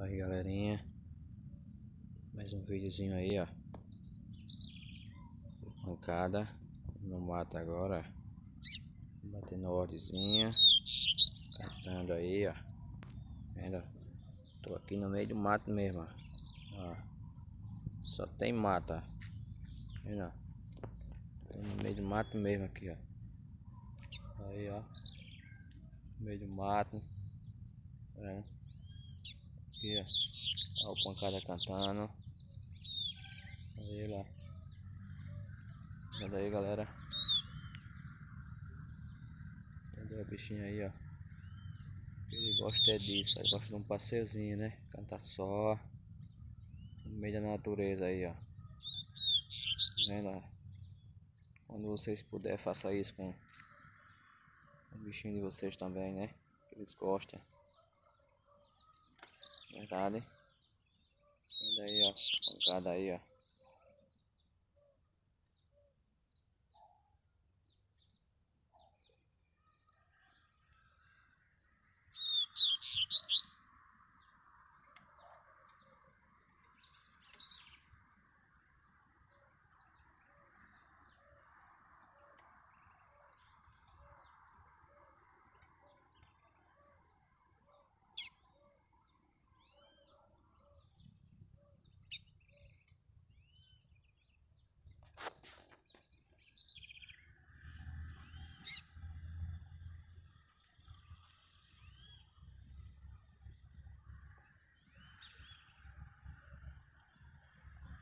Aí galerinha, mais um videozinho aí, ó. Pancada no mato agora, batendo ordezinha, cantando aí, ó. Vendo? Tô aqui no meio do mato mesmo, ó. Só tem mata, vendo? Tô no meio do mato mesmo aqui, ó. Aí, ó, no meio do mato, vendo? Aqui, ó. Ó o pancada cantando. Aí lá. Olha aí, galera. Cadê o bichinho aí, ó? Ele gosta é disso, ele gosta de um passeiozinho, né? Cantar só no meio da natureza aí, ó. Vendo, ó? Quando vocês puderem, faça isso com o bichinho de vocês também, né? Que eles gostam. Verdade? Vendo aí, ó. Pancada aí, ó.